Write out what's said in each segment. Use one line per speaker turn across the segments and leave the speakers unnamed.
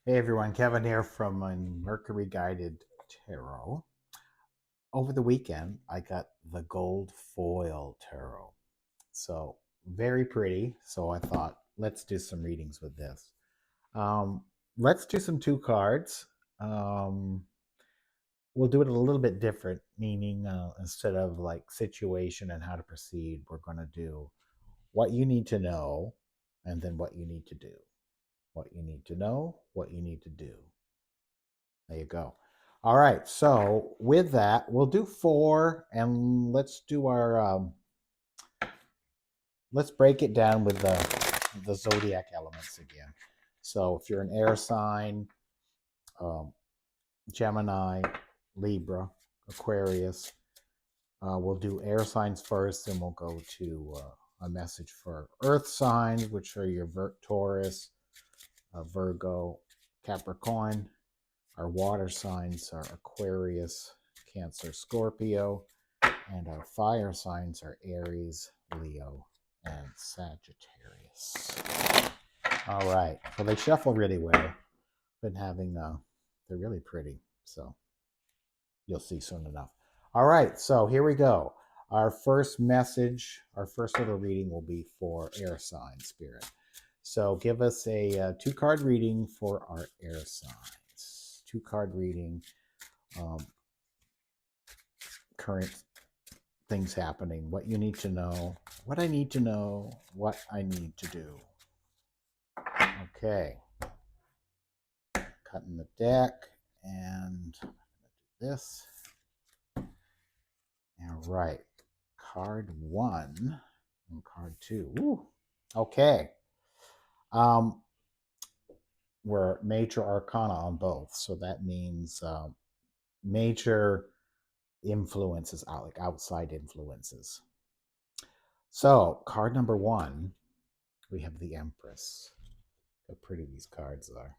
Hey everyone, Kevin here from Mercury Guided Tarot. Over the weekend, I got the gold foil tarot. So, very pretty. So, I thought, let's do some readings with this. Um, let's do some two cards. Um, we'll do it a little bit different, meaning instead of like situation and how to proceed, we're going to do what you need to know and then what you need to do. What you need to know, what you need to do. There you go. All right. So with that, we'll do four, and let's do our let's break it down with the zodiac elements again. So if you're an air sign, um, Gemini, Libra, Aquarius, we'll do air signs first, then we'll go to a message for earth signs, which are your Taurus, Virgo, Capricorn. Our water signs are Aquarius, Cancer, Scorpio, and our fire signs are Aries, Leo, and Sagittarius. All right. Well, they shuffle really well. Been having, they're really pretty. So you'll see soon enough. All right. So here we go. Our first message, our first little reading will be for air sign spirit. So give us a two-card reading for our air signs. Two-card reading. Current things happening, what you need to know, what I need to know, what I need to do. Okay, cutting the deck and this. All right, card one and card two. Ooh. Okay. Um, we're major arcana on both, so that means major influences out, like outside influences. So card number one, we have the Empress. How pretty these cards are.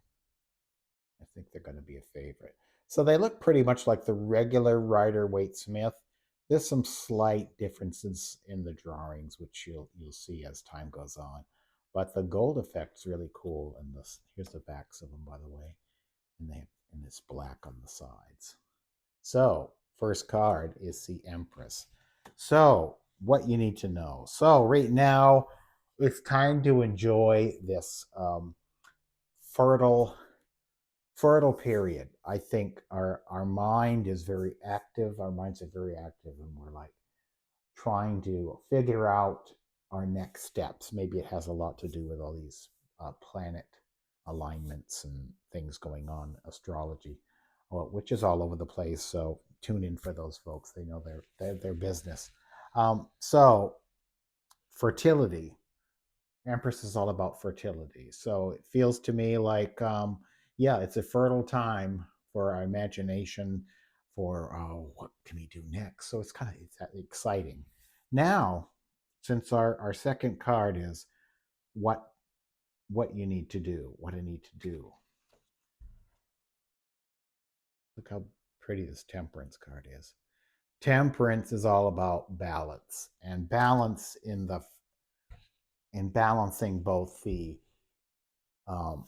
I think they're going to be a favorite. So they look pretty much like the regular Rider-Waite-Smith. There's some slight differences in the drawings, which you'll see as time goes on. But the gold effect's really cool. And this, here's the backs of them, by the way. And they have, and it's black on the sides. So first card is the Empress. So what you need to know. So right now, it's time to enjoy this fertile period. I think our mind is very active. Our minds are very active, and we're like trying to figure out our next steps. Maybe it has a lot to do with all these planet alignments and things going on, astrology, which is all over the place. So tune in for those folks. They know their business. So fertility. Empress is all about fertility. So it feels to me like, yeah, it's a fertile time for our imagination, for what can we do next. So it's kind of it's exciting. Now, since our second card is what you need to do, what I need to do. Look how pretty this Temperance card is. Temperance is all about balance, and balance in balancing both the um,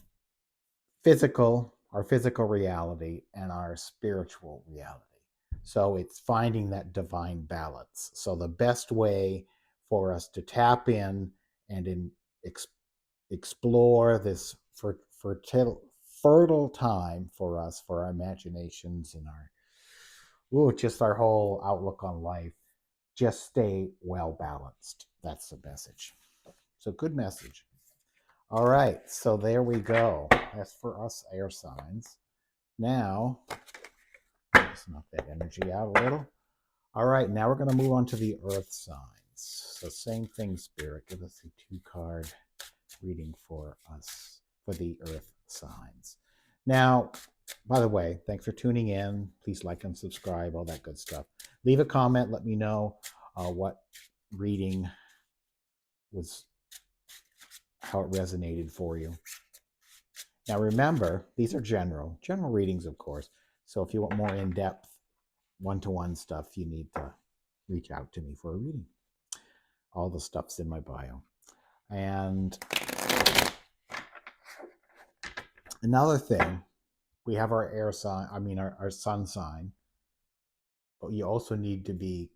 our physical reality and our spiritual reality. So it's finding that divine balance. So the best way for us to tap in and ex, explore this fertile time for us, for our imaginations and just our whole outlook on life, just stay well balanced. That's the message. So good message. All right, so there we go. That's for us air signs. Now, let's knock that energy out a little. All right, now we're going to move on to the earth signs. So same thing, Spirit. Give us a two-card reading for us for the earth signs. Now, by the way, thanks for tuning in. Please like and subscribe, all that good stuff. Leave a comment. Let me know what reading was, how it resonated for you. Now remember, these are general readings, of course. So if you want more in-depth, one-to-one stuff, you need to reach out to me for a reading. All the stuff's in my bio. And Another thing, we have our air sign, I mean, our sun sign, but you also need to be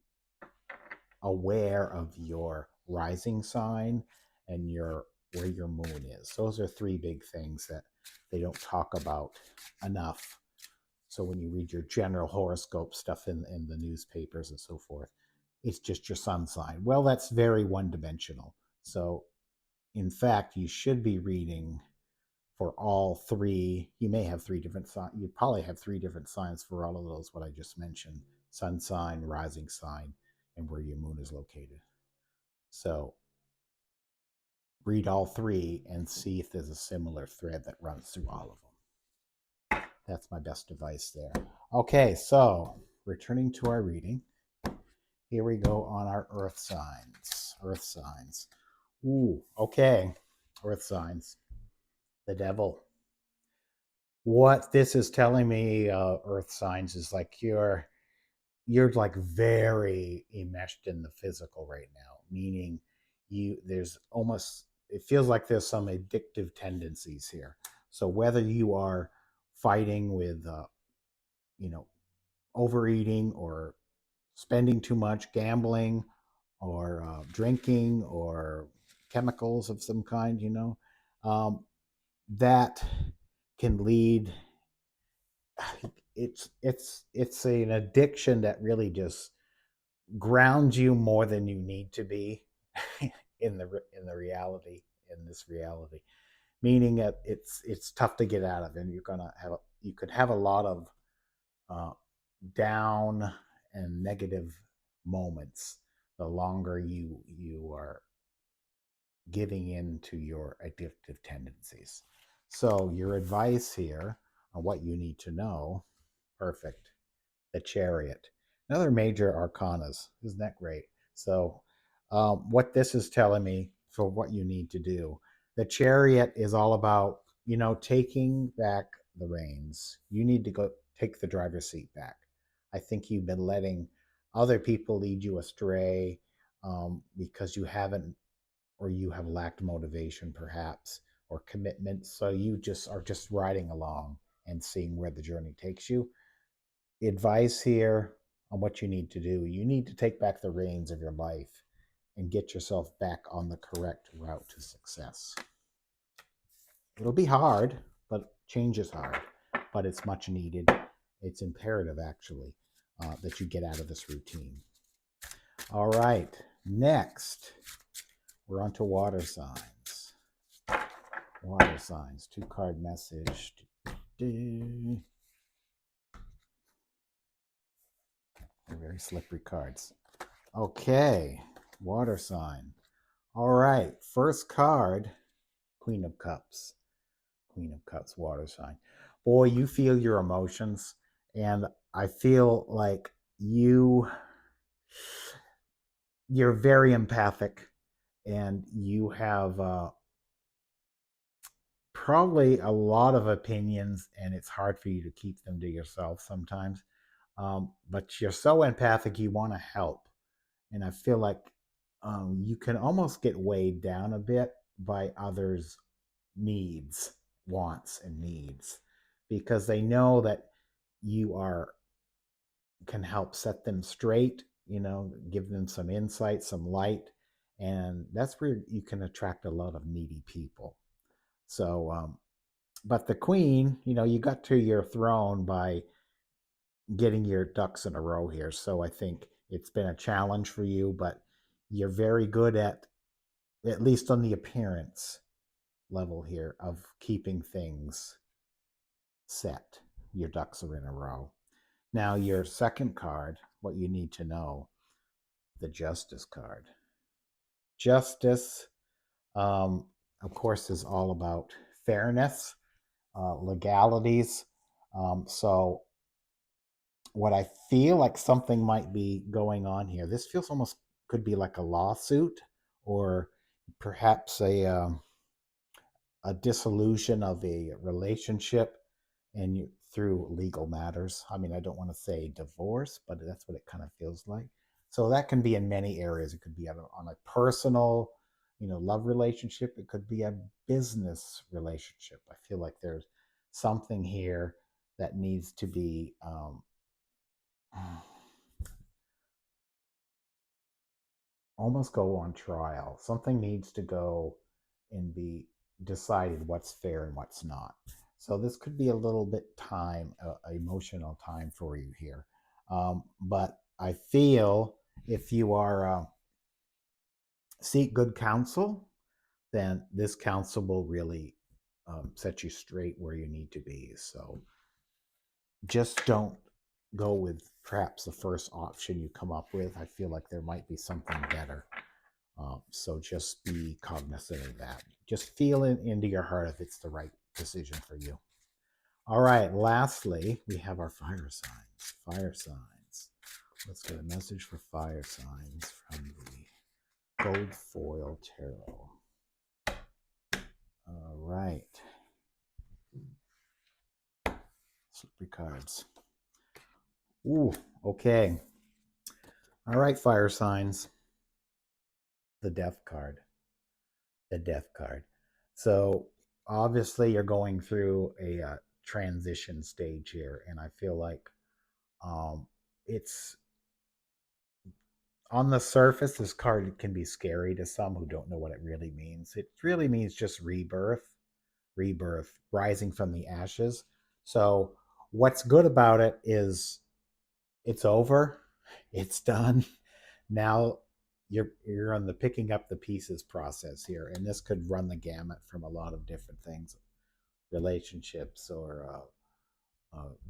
aware of your rising sign and your where your moon is. Those are three big things that they don't talk about enough. So when you read your general horoscope stuff in the newspapers and so forth, it's just your sun sign. Well, that's very one dimensional. So in fact, you should be reading for all three. You may have three different signs. You probably have three different signs for all of those, what I just mentioned: sun sign, rising sign, and where your moon is located. So read all three and see if there's a similar thread that runs through all of them. That's my best advice there. Okay, so returning to our reading, here we go on our earth signs. Earth signs. Ooh, okay. Earth signs. The devil. What this is telling me, earth signs, is like you're like very enmeshed in the physical right now, meaning there's almost, it feels like there's some addictive tendencies here. So whether you are fighting with you know overeating, or spending too much, gambling, or drinking, or chemicals of some kind, um, that can lead, it's an addiction that really just grounds you more than you need to be in the reality, in this reality, meaning that it's tough to get out of, and you could have a lot of uh, down and negative moments the longer you are giving in to your addictive tendencies. So your advice here on what you need to know, perfect, the Chariot. Another major arcanas. Isn't that great? So, what this is telling me for what you need to do, the Chariot is all about, taking back the reins. You need to go take the driver's seat back. I think you've been letting other people lead you astray, because you haven't, or you have lacked motivation, perhaps, or commitment. So you just are just riding along and seeing where the journey takes you. Advice here on what you need to do: you need to take back the reins of your life and get yourself back on the correct route to success. It'll be hard, but change is hard, but it's much needed. It's imperative, actually, that you get out of this routine. All right, next, we're on to water signs. Water signs, two card message. They're very slippery cards. Okay, water sign. All right, first card, Queen of Cups. Queen of Cups, water sign. Boy, you feel your emotions, and I feel like you're very empathic, and you have probably a lot of opinions, and it's hard for you to keep them to yourself sometimes. But you're so empathic, you want to help, and I feel like you can almost get weighed down a bit by others' needs, wants, and needs, because they know that you are can help set them straight, give them some insight, some light, and that's where you can attract a lot of needy people. So, but the queen, you got to your throne by getting your ducks in a row here. So I think it's been a challenge for you, but you're very good at least on the appearance level here, of keeping things set. Your ducks are in a row. Now, your second card, what you need to know, the Justice card. Justice, um, of course, is all about fairness, legalities. So, what I feel like something might be going on here, this feels almost could be like a lawsuit, or perhaps a dissolution of a relationship, and through legal matters. I mean, I don't want to say divorce, but that's what it kind of feels like. So that can be in many areas. It could be on a personal, love relationship. It could be a business relationship. I feel like there's something here that needs to be almost go on trial. Something needs to go and be decided what's fair and what's not. So this could be a little bit emotional time for you here. But I feel if you are seek good counsel, then this counsel will really set you straight where you need to be. So just don't go with perhaps the first option you come up with. I feel like there might be something better. So just be cognizant of that. Just feel it into your heart if it's the right decision for you. All right. Lastly, we have our fire signs. Fire signs. Let's get a message for fire signs from the Gold Foil Tarot. All right. Slippery cards. Ooh, okay. All right, fire signs. The Death card. The Death card. So obviously you're going through a transition stage here, and I feel like it's on the surface, this card can be scary to some who don't know what it really means. It really means just rebirth, rising from the ashes. So what's good about it is it's over, it's done. Now you're on the picking up the pieces process here, and this could run the gamut from a lot of different things, relationships or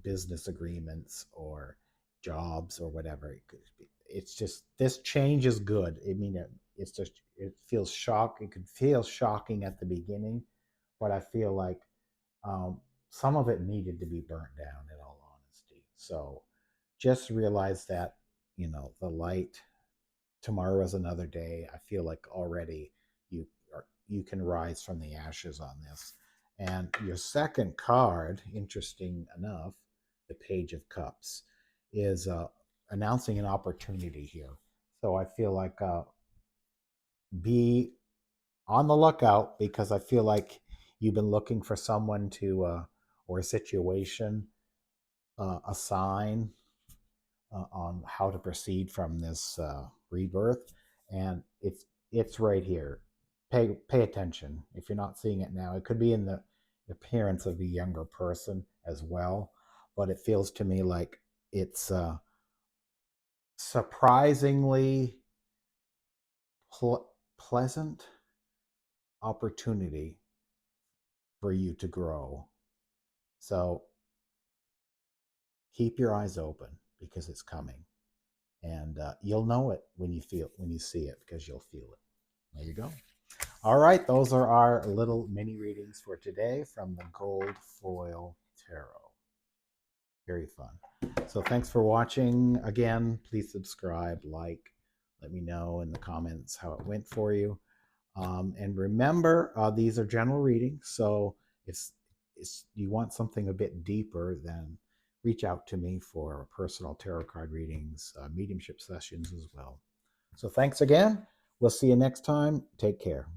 business agreements or jobs or whatever it could be. It's just this change is good. I mean, it's just it feels shock. It could feel shocking at the beginning, but I feel like um, some of it needed to be burnt down. In all honesty, so just realize that the light. Tomorrow is another day. I feel like already you can rise from the ashes on this. And your second card, interesting enough, the Page of Cups, is announcing an opportunity here. So I feel like be on the lookout because I feel like you've been looking for someone to or a situation, a sign on how to proceed from this rebirth, and it's right here. Pay attention. If you're not seeing it now, it could be in the appearance of a younger person as well, but it feels to me like it's surprisingly pleasant opportunity for you to grow. So keep your eyes open because it's coming, and you'll know it when you see it because you'll feel it. There you go. All right, those are our little mini readings for today from the Gold Foil Tarot. Very fun. So thanks for watching. Again, please subscribe, like, let me know in the comments how it went for you. And remember, these are general readings. So if you want something a bit deeper, then reach out to me for personal tarot card readings, mediumship sessions as well. So thanks again. We'll see you next time. Take care.